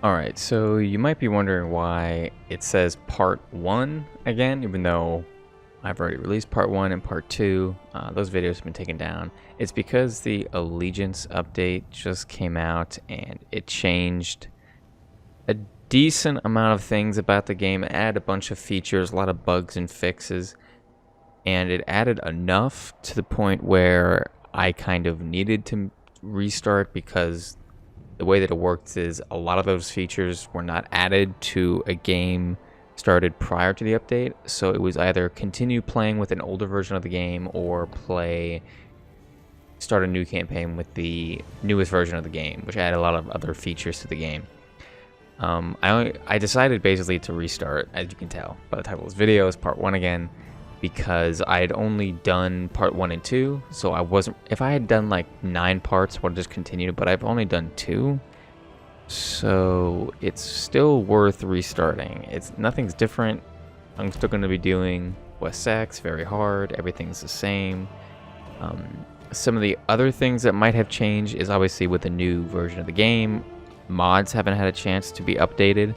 Alright, so you might be wondering why it says part 1 again, even though I've already released part 1 and part 2. Those videos have been taken down. It's because the Allegiance update just came out and it changed a decent amount of things about the game. It added a bunch of features, a lot of bugs and fixes, and it added enough to the point where I kind of needed to restart because the way that it works is a lot of those features were not added to a game started prior to the update, so it was either continue playing with an older version of the game or start a new campaign with the newest version of the game, which added a lot of other features to the game. I decided basically to restart, as you can tell by the title of this video, is part 1 again, because I had only done part 1 and 2, so I wasn't, if I had done like 9 parts, I would have just continued, but I've only done 2, so it's still worth restarting. Nothing's different. I'm still going to be doing West Seaxe very hard, everything's the same. Some of the other things that might have changed is obviously with the new version of the game, mods haven't had a chance to be updated.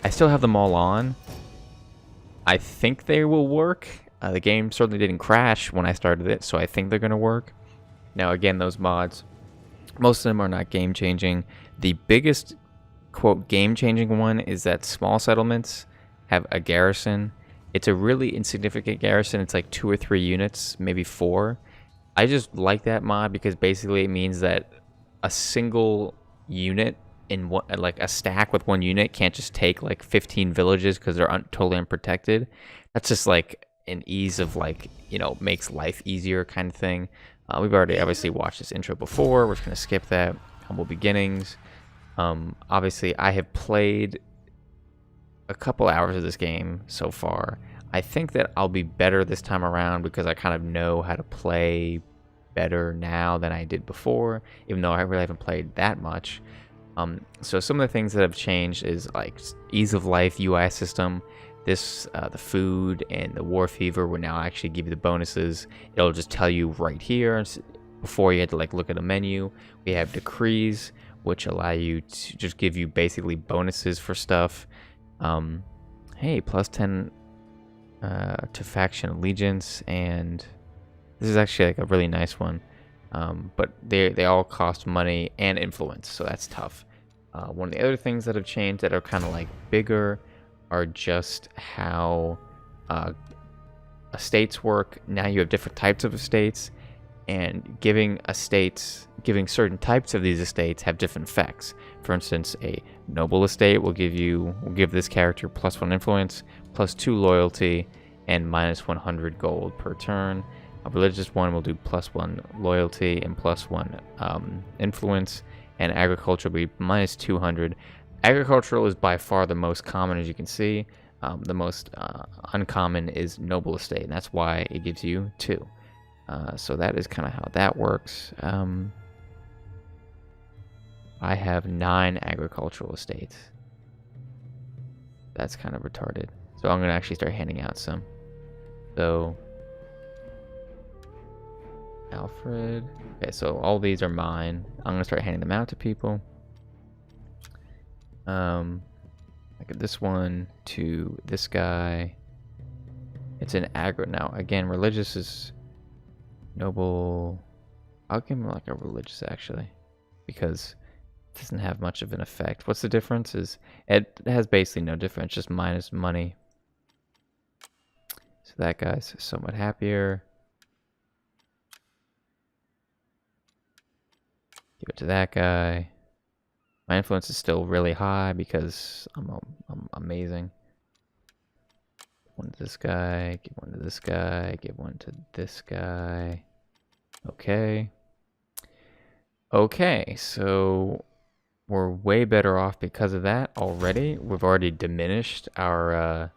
I still have them all on. I think they will work. The game certainly didn't crash when I started it, so I think they're going to work. Now, again, those mods, most of them are not game-changing. The biggest, quote, game-changing one is that small settlements have a garrison. It's a really insignificant garrison. It's like 2 or 3 units, maybe 4. I just like that mod because basically it means that a single unit in one, like a stack with 1 unit can't just take like 15 villages because they're totally unprotected. That's just like an ease of, like, you know, makes life easier kind of thing. We've already obviously watched this intro before. We're just going to skip that. Humble beginnings. Obviously I have played a couple hours of this game so far. I think that I'll be better this time around because I kind of know how to play better now than I did before, even though I really haven't played that much. So some of the things that have changed is like ease of life UI system. This, the food and the war fever will now actually give you the bonuses. It'll just tell you right here before you had to like look at a menu. We have decrees, which allow you to just give you basically bonuses for stuff. Hey, plus 10 to faction allegiance, and this is actually like a really nice one. But they all cost money and influence, so that's tough. One of the other things that have changed that are kind of like bigger are just how estates work. Now you have different types of estates, and giving certain types of these estates have different effects. For instance, a noble estate will give this character +1 influence, +2 loyalty, and -100 gold per turn. A religious one will do +1 loyalty and +1 influence, and agriculture will be -200. Agricultural is by far the most common, as you can see. The most uncommon is noble estate, and that's why it gives you 2. So that is kind of how that works. I have 9 agricultural estates. That's kind of retarded. So I'm going to actually start handing out some. So Alfred. Okay, so all these are mine. I'm going to start handing them out to people. I give this one to this guy. It's an aggro. Now, again, religious is noble. I'll give him like a religious, actually, because it doesn't have much of an effect. What's the difference? Is it has basically no difference, just minus money. So that guy's somewhat happier. Give it to that guy. My influence is still really high because I'm amazing. One to this guy, give one to this guy, give one to this guy. Okay. Okay, so we're way better off because of that already. We've already diminished our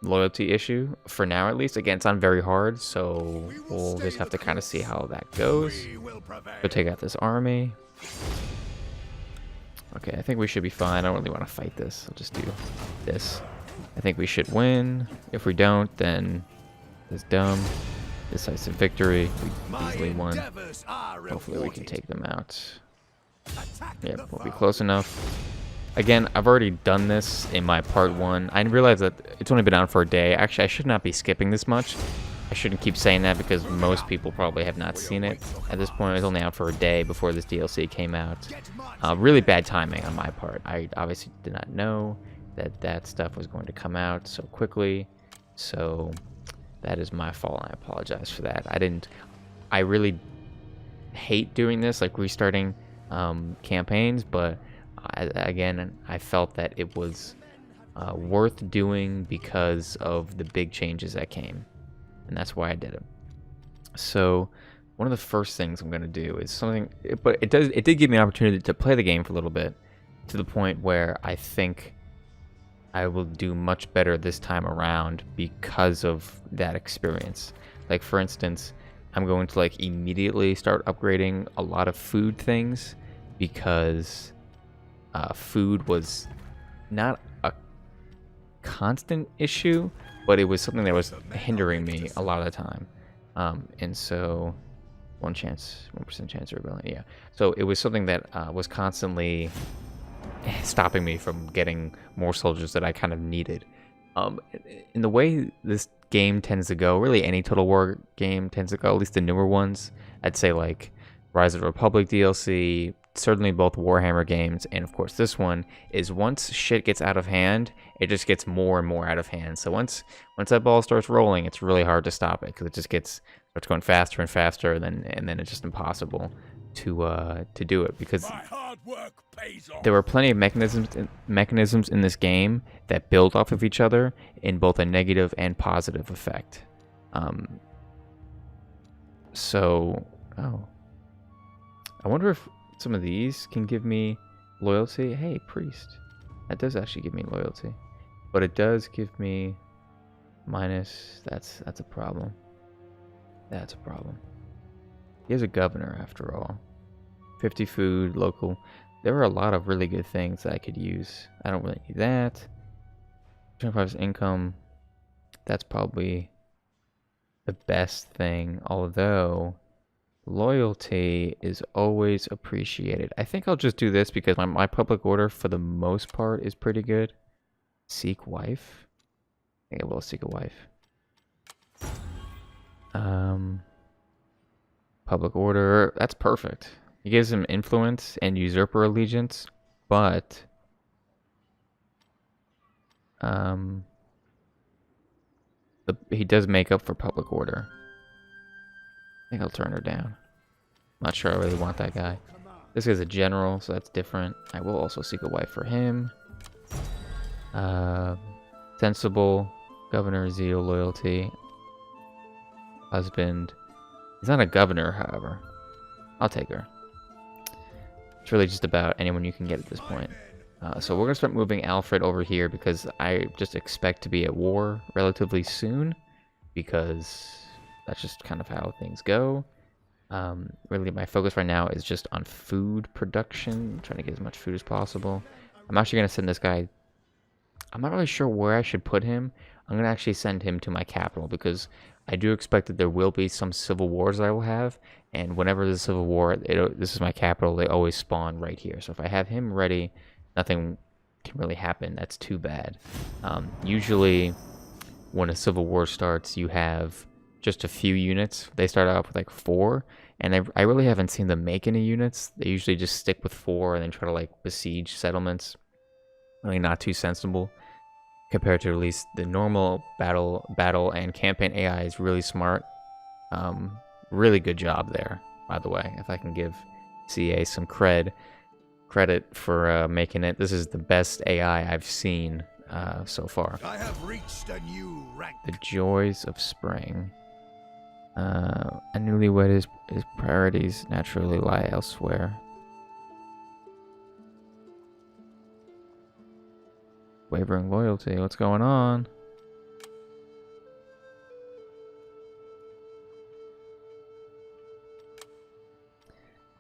loyalty issue for now, at least. Again, it's not very hard, so we'll just have to kind of see how that goes. Go take out this army. Okay, I think we should be fine. I don't really want to fight this. I'll just do this. I think we should win. If we don't, then it's dumb. Decisive victory. We easily won. Hopefully we can take them out. Yeah, we'll be close enough. Again, I've already done this in my part 1. I realized that it's only been out for a day. Actually, I should not be skipping this much. I shouldn't keep saying that because most people probably have not seen it. At this point, it was only out for a day before this DLC came out. Really bad timing on my part. I obviously did not know that that stuff was going to come out so quickly. So that is my fault. I apologize for that. I really hate doing this, like restarting campaigns, but again, I felt that it was worth doing because of the big changes that came. And that's why I did it. So one of the first things I'm going to do is something, but it did give me an opportunity to play the game for a little bit, to the point where I think I will do much better this time around because of that experience. Like, for instance, I'm going to like immediately start upgrading a lot of food things, because food was not a constant issue, but it was something that was hindering me a lot of the time. And so 1% chance of rebellion, yeah. So it was something that was constantly stopping me from getting more soldiers that I kind of needed. In the way this game tends to go, really any Total War game tends to go, at least the newer ones, I'd say like Rise of the Republic DLC, certainly both Warhammer games, and of course this one, is once shit gets out of hand, it just gets more and more out of hand. So once that ball starts rolling, it's really hard to stop it, because it just starts going faster and faster, and then it's just impossible to do it, because there were plenty of mechanisms in this game that build off of each other in both a negative and positive effect. I wonder if some of these can give me loyalty. Hey, priest. That does actually give me loyalty. But it does give me minus. That's a problem. That's a problem. He has a governor, after all. 50 food, local. There are a lot of really good things that I could use. I don't really need that. 25 income. That's probably the best thing, although loyalty is always appreciated. I think I'll just do this because my public order for the most part is pretty good. Seek wife? I think I will seek a wife. Public order, that's perfect. He gives him influence and usurper allegiance, but he does make up for public order. I think I'll turn her down. Not sure I really want that guy. This guy's a general, so that's different. I will also seek a wife for him. Sensible, governor, zeal, loyalty, husband. He's not a governor, however. I'll take her. It's really just about anyone you can get at this point. So we're going to start moving Alfred over here, because I just expect to be at war relatively soon, because that's just kind of how things go. Really, my focus right now is just on food production, trying to get as much food as possible. I'm actually going to send this guy. I'm not really sure where I should put him. I'm going to actually send him to my capital, because I do expect that there will be some civil wars that I will have, and whenever there's a civil war, this is my capital, they always spawn right here. So if I have him ready, nothing can really happen. That's too bad. Usually, when a civil war starts, you have just a few units. They start out with like 4, and I really haven't seen them make any units. They usually just stick with 4 and then try to like besiege settlements. Really not too sensible, compared to at least the normal battle and campaign AI is really smart. Really good job there, by the way. If I can give CA some credit for making it. This is the best AI I've seen so far. I have reached a new rank. The joys of spring. A newlywed, his priorities naturally lie elsewhere. Wavering loyalty, what's going on?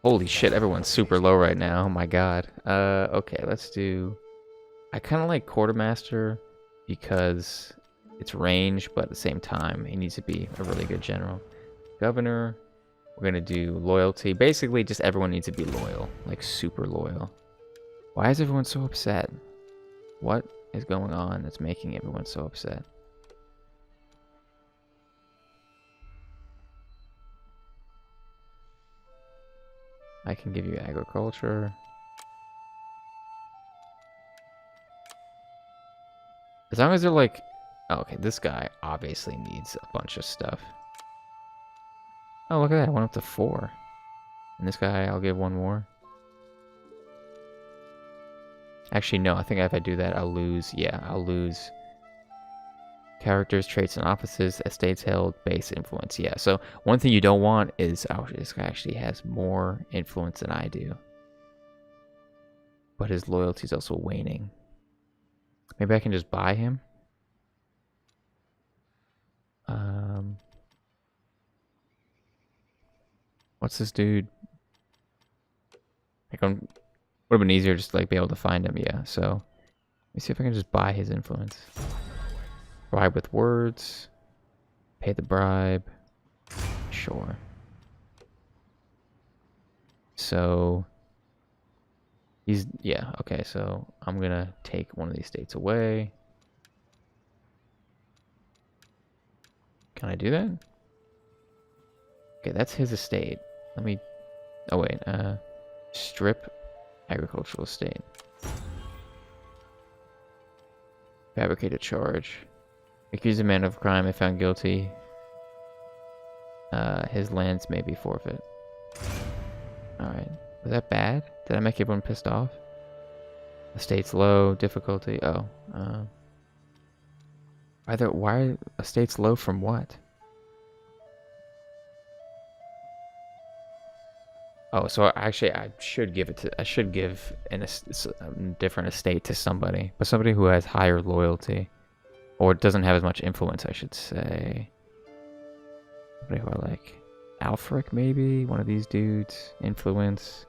Holy shit, everyone's super low right now. Oh my god. Okay, let's do... I kind of like Quartermaster because it's range, but at the same time, he needs to be a really good general. Governor, We're gonna do loyalty. Basically, just everyone needs to be loyal, like super loyal. Why is everyone so upset? What is going on that's making everyone so upset? I can give you agriculture. As long as they're like... Oh, okay, this guy obviously needs a bunch of stuff. Oh, look at that. I went up to 4. And this guy, I'll give 1 more. Actually, no. I think if I do that, I'll lose... Yeah, I'll lose... Characters, traits, and offices, estates held, base influence. Yeah, so one thing you don't want is... Oh, this guy actually has more influence than I do. But his loyalty is also waning. Maybe I can just buy him? What's this dude? Like, would have been easier just to like be able to find him. Yeah. So let me see if I can just buy his influence. Bribe with words. Pay the bribe. Sure. So he's okay. So I'm gonna take one of these states away. Can I do that? Okay, that's his estate. Let me... Oh, wait. Strip agricultural estate. Fabricate a charge. Accuse a man of crime if found guilty. His lands may be forfeit. Alright. Was that bad? Did I make everyone pissed off? Estate's low. Difficulty. Oh. Why are estates low from what? Oh, so actually, I should give a different estate to somebody, but somebody who has higher loyalty, or doesn't have as much influence, I should say. Somebody who I like, Alfred, maybe one of these dudes. Influence.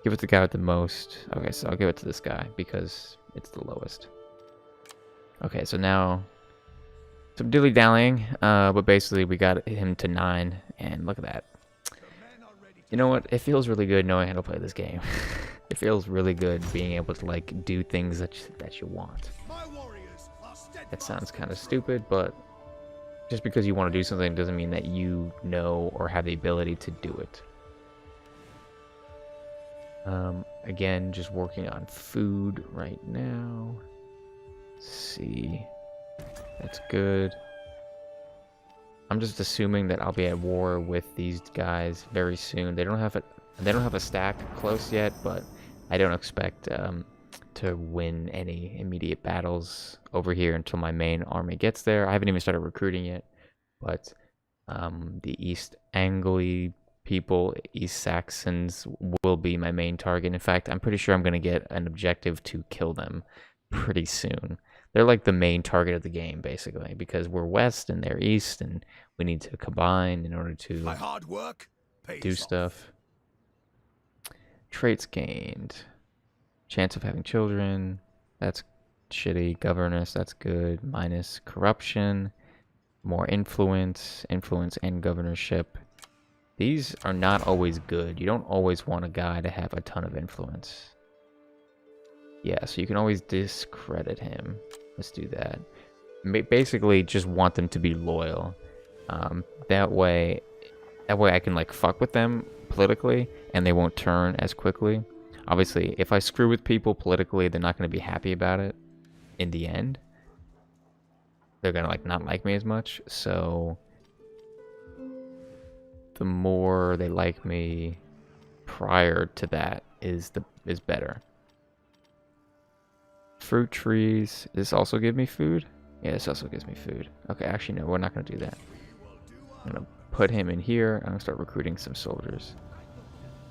Give it to the guy with the most. Okay, so I'll give it to this guy because it's the lowest. Okay, so now some dilly dallying, but basically we got him to 9, and look at that. You know what? It feels really good knowing how to play this game. It feels really good being able to like do things that you want. That sounds kind of stupid, but just because you want to do something doesn't mean that you know or have the ability to do it. Again, just working on food right now. Let's see. That's good. I'm just assuming that I'll be at war with these guys very soon. They don't have a stack close yet, but I don't expect to win any immediate battles over here until my main army gets there. I haven't even started recruiting yet, but the East Anglia people, East Saxons, will be my main target. In fact, I'm pretty sure I'm going to get an objective to kill them pretty soon. They're like the main target of the game, basically, because we're west and they're east, and we need to combine in order to My hard work do stuff. Traits gained. Chance of having children. That's shitty. Governess, that's good. Minus corruption. More influence. Influence and governorship. These are not always good. You don't always want a guy to have a ton of influence. Yeah, so you can always discredit him. Let's do that. Basically, just want them to be loyal. That way I can like fuck with them politically, and they won't turn as quickly. Obviously, if I screw with people politically, they're not going to be happy about it. In the end, they're gonna like not like me as much. So the more they like me prior to that is better. Fruit trees. Does this also give me food? Yeah, this also gives me food. Okay, actually, no, we're not going to do that. I'm going to put him in here. I'm going to start recruiting some soldiers.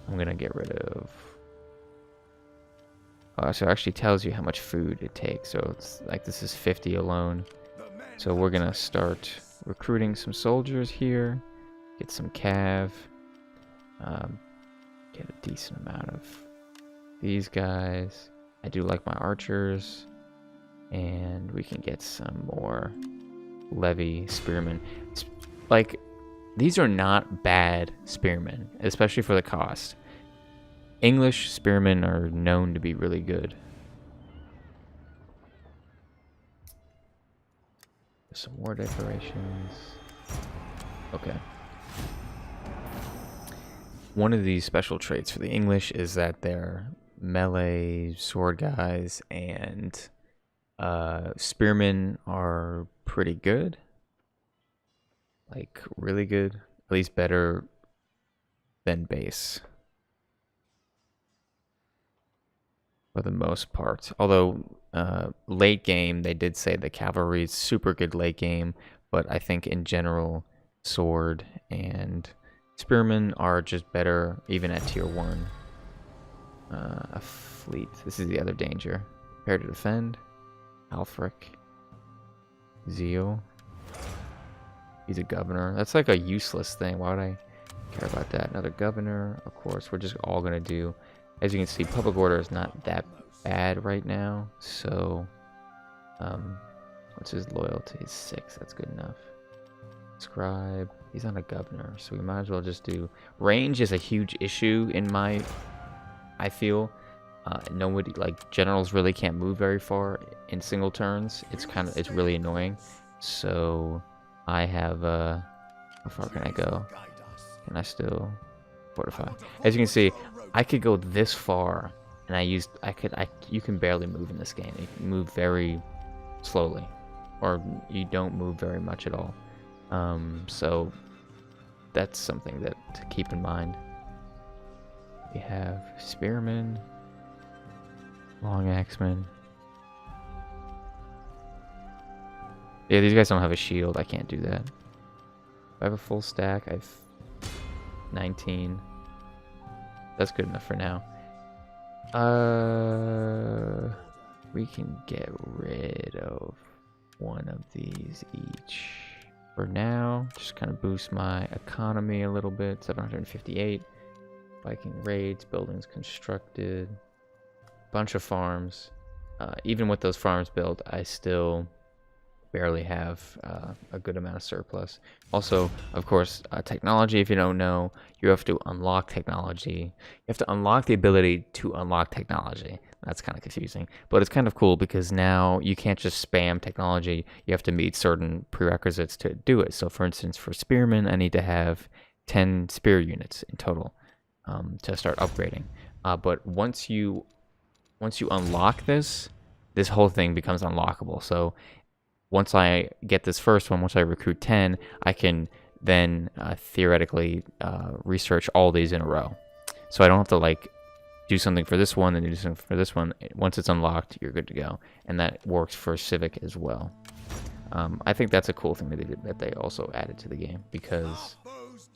I'm going to get rid of... so it actually tells you how much food it takes. So it's like this is 50 alone. So we're going to start recruiting some soldiers here. Get some cav. Get a decent amount of these guys. I do like my archers, and we can get some more levy spearmen. Like, These are not bad spearmen, especially for the cost. English spearmen are known to be really good. Some more decorations. Okay. One of these special traits for the English is that they're melee sword guys, and spearmen are pretty good. Like, really good. At least better than base. For the most part. Although, late game, they did say the cavalry is super good late game, but I think in general, sword and spearmen are just better even at tier 1. A fleet. This is the other danger. Prepare to defend. Alfred. Zeal. He's a governor. That's like a useless thing. Why would I care about that? Another governor. Of course, we're just all going to do... As you can see, public order is not that bad right now. So, what's his loyalty? 6. That's good enough. Scribe. He's not a governor, so we might as well just do... Range is a huge issue in my... I feel. Nobody, like, generals really can't move very far in single turns. It's really annoying. So, I have, how far can I go? Can I still fortify? As you can see, I could go this far, and you can barely move in this game. You can move very slowly, or you don't move very much at all. So that's something to keep in mind. We have spearmen, long axemen. Yeah, these guys don't have a shield. I can't do that. If I have a full stack, I have 19. That's good enough for now. We can get rid of one of these each for now. Just kind of boost my economy a little bit. 758. Viking raids, buildings constructed, bunch of farms. Even with those farms built, I still barely have a good amount of surplus. Also, of course, technology, if you don't know, you have to unlock technology. You have to unlock the ability to unlock technology. That's kind of confusing, but it's kind of cool because now you can't just spam technology. You have to meet certain prerequisites to do it. So for instance, for spearmen, I need to have 10 spear units in total to start upgrading. But once you unlock this whole thing becomes unlockable. So once I get this first one, once I recruit 10, I can then theoretically research all these in a row. So I don't have to like do something for this one and do something for this one. Once it's unlocked, you're good to go. And that works for Civic as well. I think that's a cool thing that they also added to the game, because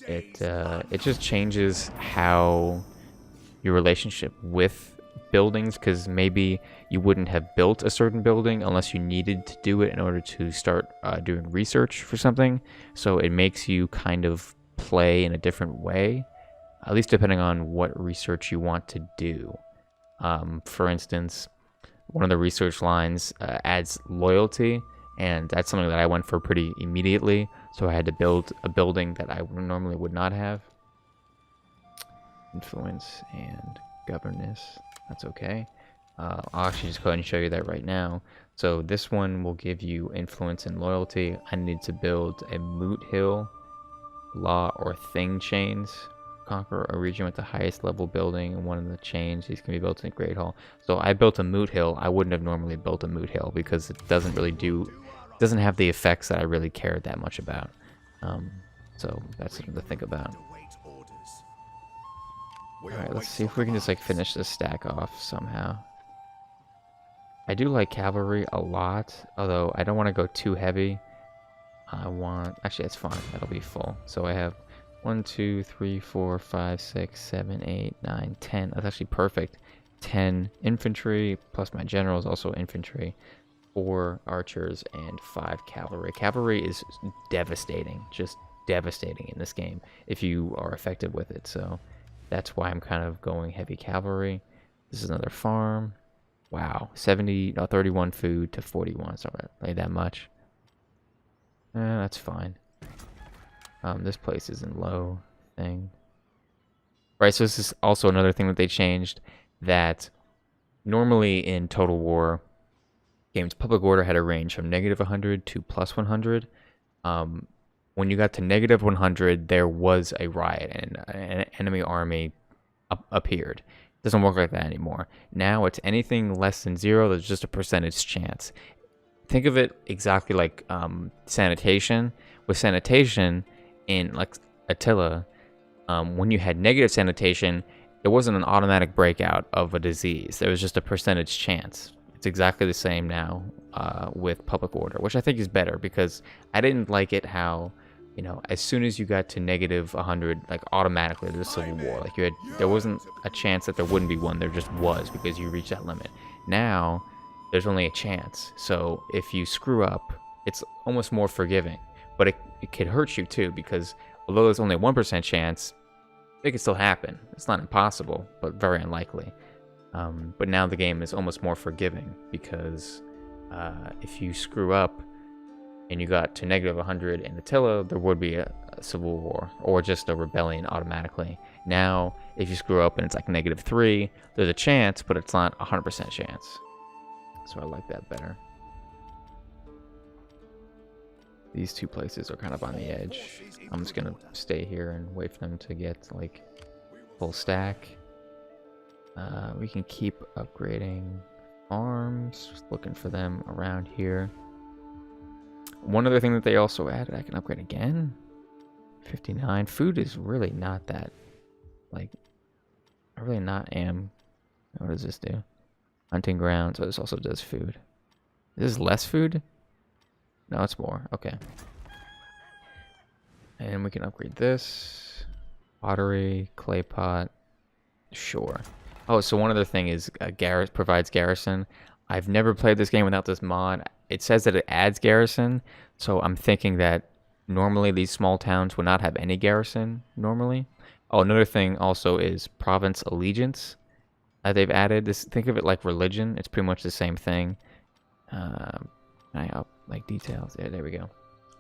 it just changes how your relationship with buildings, because maybe you wouldn't have built a certain building unless you needed to do it in order to start doing research for something. So it makes you kind of play in a different way, at least depending on what research you want to do. For instance, one of the research lines adds loyalty, and that's something that I went for pretty immediately. So I had to build a building that I normally would not have. Influence and governance. That's okay. I'll actually just go ahead and show you that right now. So this one will give you influence and loyalty. I need to build a moot hill, law or thing chains. Conquer a region with the highest level building in one of the chains. These can be built in a great hall. So I built a moot hill. I wouldn't have normally built a moot hill because it doesn't have the effects that I really cared that much about. So that's something to think about. Alright, let's see if we can just like finish this stack off somehow. I do like cavalry a lot, although I don't want to go too heavy. Actually that's fine, that'll be full. So I have 1, 2, 3, 4, 5, 6, 7, 8, 9, 10. That's actually perfect. 10 infantry, plus my general is also infantry. 4 archers and 5 cavalry. Cavalry is devastating, just devastating in this game if you are effective with it. So that's why I'm kind of going heavy cavalry. This is another farm. Wow, 31 food to 41. It's not really that much. That's fine. This place is in low thing. Right, so this is also another thing that they changed, that normally in Total War games, public order had a range from -100 to +100. When you got to -100, there was a riot and an enemy army appeared. It doesn't work like that anymore. Now it's anything less than 0, there's just a percentage chance. Think of it exactly like sanitation. With sanitation in like Attila, when you had negative sanitation, there wasn't an automatic breakout of a disease. There was just a percentage chance. It's exactly the same now with public order, which I think is better, because I didn't like it how, you know, as soon as you got to -100, like automatically there's a civil war. Like there wasn't a chance that there wouldn't be one. There just was, because you reached that limit. Now there's only a chance. So if you screw up, it's almost more forgiving. But it could hurt you too, because although there's only a 1% chance, it could still happen. It's not impossible, but very unlikely. But now the game is almost more forgiving, because if you screw up and you got to -100 in Attila, there would be a civil war or just a rebellion automatically. Now, if you screw up and it's like -3, there's a chance, but it's not 100% chance. So I like that better. These two places are kind of on the edge. I'm just gonna stay here and wait for them to get like full stack. We can keep upgrading farms, just looking for them around here. One other thing that they also added, I can upgrade again. 59. Food is really not that, like, I really not am. What does this do? Hunting grounds. Oh, this also does food. This is less food? No, it's more. Okay. And we can upgrade this. Pottery, clay pot. Sure. Oh, so one other thing is provides garrison. I've never played this game without this mod. It says that it adds garrison, so I'm thinking that normally these small towns would not have any garrison normally. Oh, another thing also is province allegiance that they've added. This, think of it like religion. It's pretty much the same thing. I up like details. Yeah, there we go.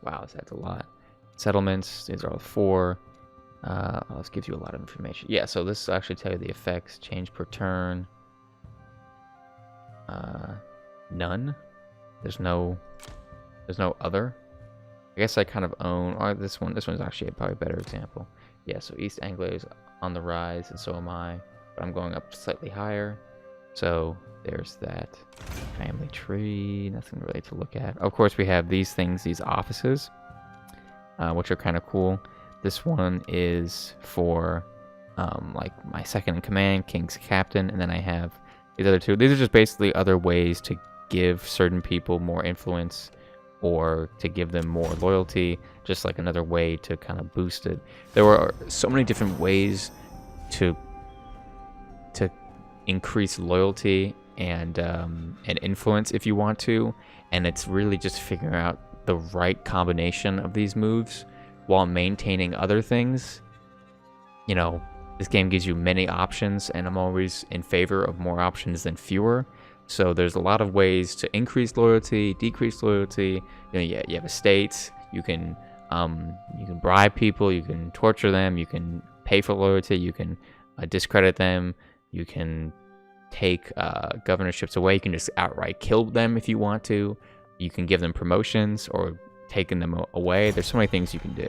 Wow, this adds a lot. Settlements. These are all 4. This gives you a lot of information. Yeah, so this will actually tell you the effects. Change per turn. None. There's no other. I guess I kind of own. Oh, this one. This one's actually probably a better example. Yeah, so East Anglia is on the rise, and so am I. But I'm going up slightly higher. So there's that family tree. Nothing really to look at. Of course, we have these things, these offices, which are kind of cool. This one is for like my second in command, King's Captain, and then I have these other 2. These are just basically other ways to give certain people more influence or to give them more loyalty, just like another way to kind of boost it. There were so many different ways to increase loyalty and influence if you want to, and it's really just figuring out the right combination of these moves while maintaining other things. You know, this game gives you many options, and I'm always in favor of more options than fewer. So there's a lot of ways to increase loyalty, decrease loyalty. You know, you have estates. You can bribe people. You can torture them. You can pay for loyalty. You can discredit them. You can take governorships away. You can just outright kill them if you want to. You can give them promotions or taking them away. There's so many things you can do.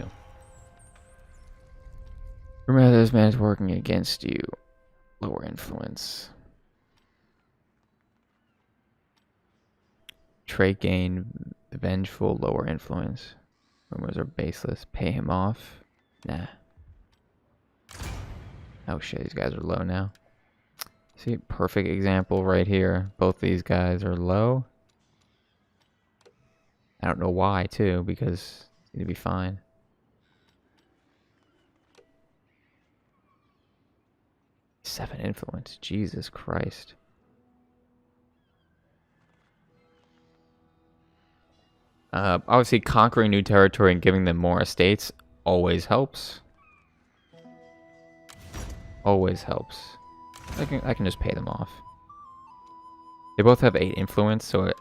Remember, this man is working against you. Lower influence. Trait gain, vengeful, lower influence. Rumors are baseless. Pay him off. Nah. Oh shit, these guys are low now. See, perfect example right here. Both these guys are low. I don't know why, too, because it's going to be fine. Seven influence. Jesus Christ. Obviously, conquering new territory and giving them more estates always helps. Always helps. I can just pay them off. They both have 8 influence, so it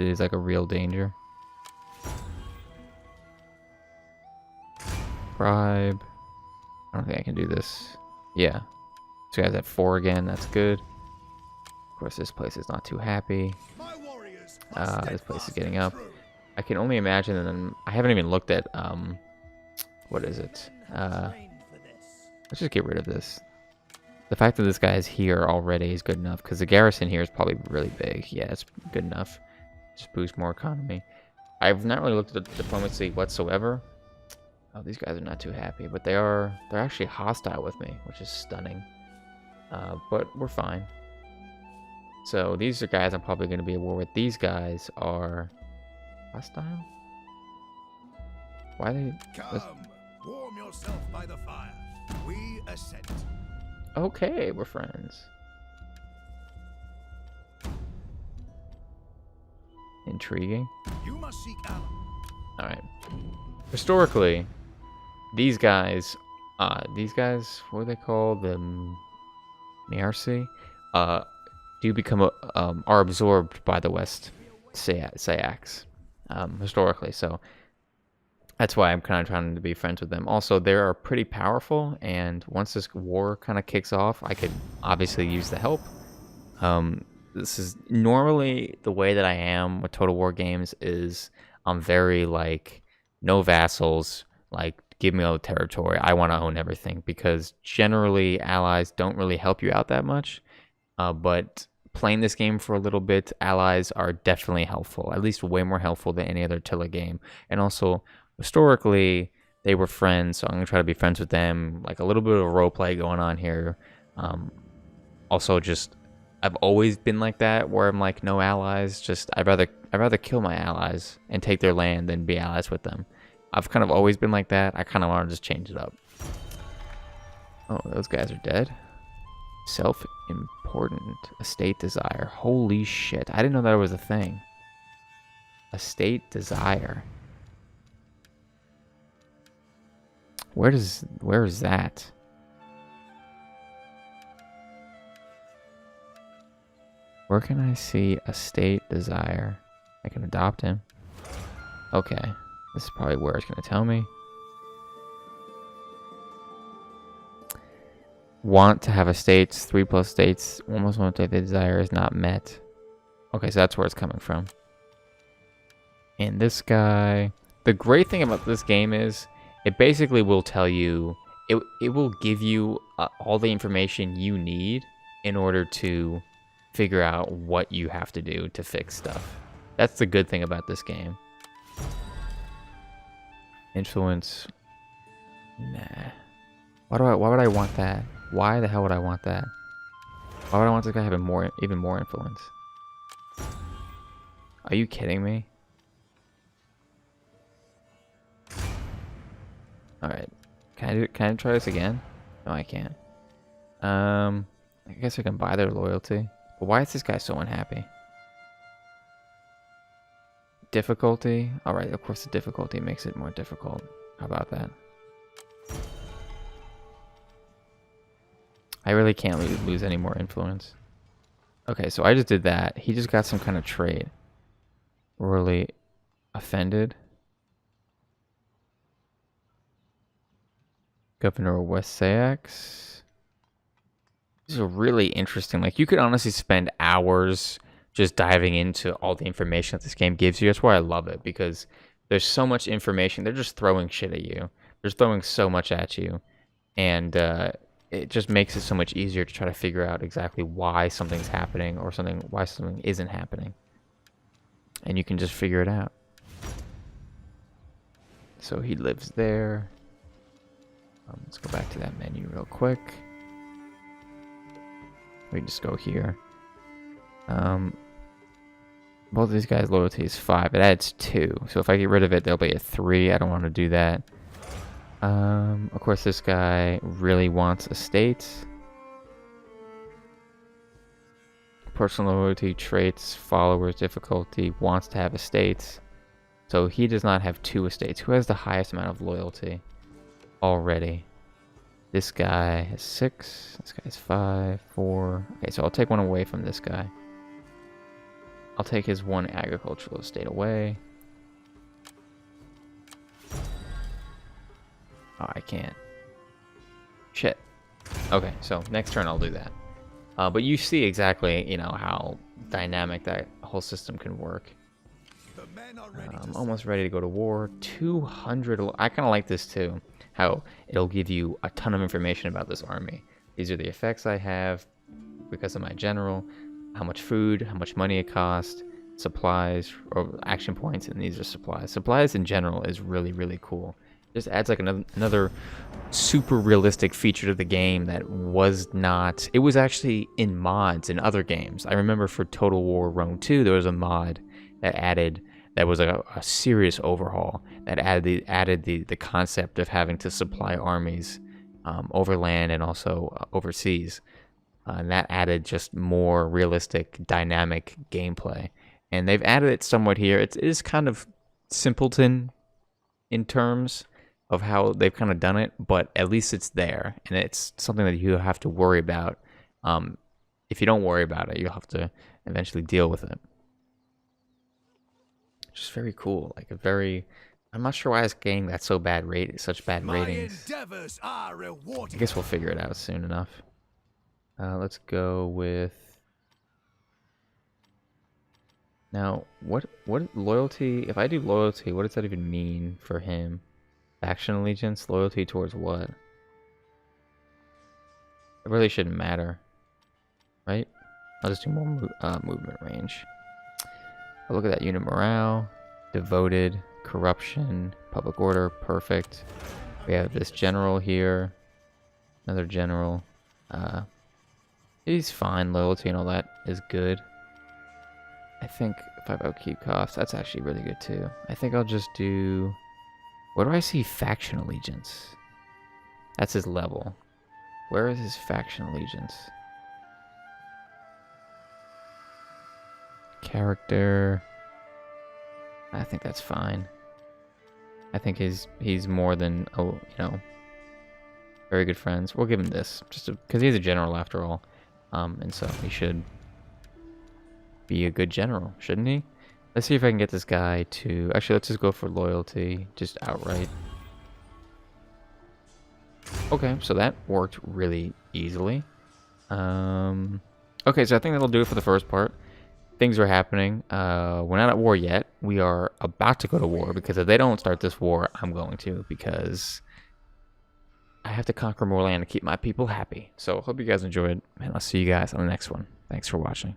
is like a real danger. Scribe. I don't think I can do this. Yeah. This guy's at 4 again. That's good. Of course, this place is not too happy. This place is getting up. I can only imagine, and I haven't even looked at, what is it? Let's just get rid of this. The fact that this guy is here already is good enough, because the garrison here is probably really big. Yeah, it's good enough. Just boost more economy. I've not really looked at the diplomacy whatsoever. Oh, these guys are not too happy, but they're actually hostile with me, which is stunning. But we're fine. So these are guys I'm probably going to be at war with. These guys are hostile? Why are they... Come, warm yourself by the fire. We assent. Okay, we're friends. Intriguing. You must seek ally. Alright. Historically, these guys, what are they called? The Miarsi? Do become, are absorbed by the West Seaxe, historically, so that's why I'm kind of trying to be friends with them. Also, they are pretty powerful, and once this war kind of kicks off, I could obviously use the help. This is normally the way that I am with Total War games is I'm very, like, no vassals, like, give me all the territory. I want to own everything, because generally allies don't really help you out that much. But playing this game for a little bit, allies are definitely helpful, at least way more helpful than any other Tilla game. And also, historically, they were friends, so I'm going to try to be friends with them. Like a little bit of roleplay going on here. Also, just, I've always been like that, where I'm like, no allies, just, I'd rather kill my allies and take their land than be allies with them. I've kind of always been like that. I kind of want to just change it up. Oh, those guys are dead. Self-important estate desire. Holy shit. I didn't know that was a thing. Estate desire. Where is that? Where can I see estate desire? I can adopt him. Okay. This is probably where it's going to tell me. Want to have estates, 3+ states, almost want to take the desire is not met. Okay, so that's where it's coming from. And this guy, the great thing about this game is it basically will tell you, it will give you all the information you need in order to figure out what you have to do to fix stuff. That's the good thing about this game. Influence. Nah. Why would I want that? Why the hell would I want that? Why would I want this guy having even more influence? Are you kidding me? Alright. Can I try this again? No, I can't. I guess I can buy their loyalty. But why is this guy so unhappy? Difficulty? Alright, of course the difficulty makes it more difficult. How about that? I really can't lose any more influence. Okay, so I just did that. He just got some kind of trade. Really offended. Governor of West Seaxe. This is really interesting. Like, you could honestly spend hours just diving into all the information that this game gives you. That's why I love it, because there's so much information. They're just throwing shit at you. They're just throwing so much at you. And it just makes it so much easier to try to figure out exactly why something's happening or why something isn't happening. And you can just figure it out. So he lives there. Let's go back to that menu real quick. We can just go here. Both of these guys' loyalty is 5. It adds 2. So if I get rid of it, they'll be at 3. I don't want to do that. Of course, this guy really wants estates. Personal loyalty, traits, followers, difficulty, wants to have estates. So he does not have 2 estates. Who has the highest amount of loyalty already? This guy has 6. This guy has 5, 4. Okay, so I'll take one away from this guy. I'll take his 1 agricultural estate away. Oh, I can't. Shit. Okay, so next turn I'll do that. But you see exactly, you know, how dynamic that whole system can work. The men are ready I'm to almost ready to go to war. 200. I kind of like this too. How it'll give you a ton of information about this army. These are the effects I have because of my general. How much food, how much money it costs, supplies, or action points, and these are supplies. Supplies in general is really, really cool. Just adds like another super realistic feature to the game that was not. It was actually in mods in other games. I remember for Total War Rome 2, there was a mod that added. That was a serious overhaul that added the concept of having to supply armies overland and also overseas. And that added just more realistic, dynamic gameplay. And they've added it somewhat here. It is kind of simpleton in terms of how they've kind of done it, but at least it's there, and it's something that you have to worry about. If you don't worry about it, you'll have to eventually deal with it. Just very cool, like a very. I'm not sure why it's getting that such bad ratings. endeavors are rewarded. I guess we'll figure it out soon enough. Let's go with. Now, what loyalty? If I do loyalty, what does that even mean for him? Faction allegiance, loyalty towards what? It really shouldn't matter, right? I'll just do more movement range. But look at that unit morale, devoted, corruption, public order, perfect. We have this general here, another general. He's fine. Loyalty and all that is good. I think 5 upkeep costs. That's actually really good too. I think I'll just do. Where do I see faction allegiance? That's his level. Where is his faction allegiance? Character. I think that's fine. I think he's more than very good friends. We'll give him this just because he's a general after all, and so he should be a good general, shouldn't he? Let's see if I can get this guy to... Actually, let's just go for loyalty, just outright. Okay, so that worked really easily. Okay, so I think that'll do it for the first part. Things are happening. We're not at war yet. We are about to go to war, because if they don't start this war, I'm going to, because I have to conquer more land to keep my people happy. So, hope you guys enjoyed, and I'll see you guys on the next one. Thanks for watching.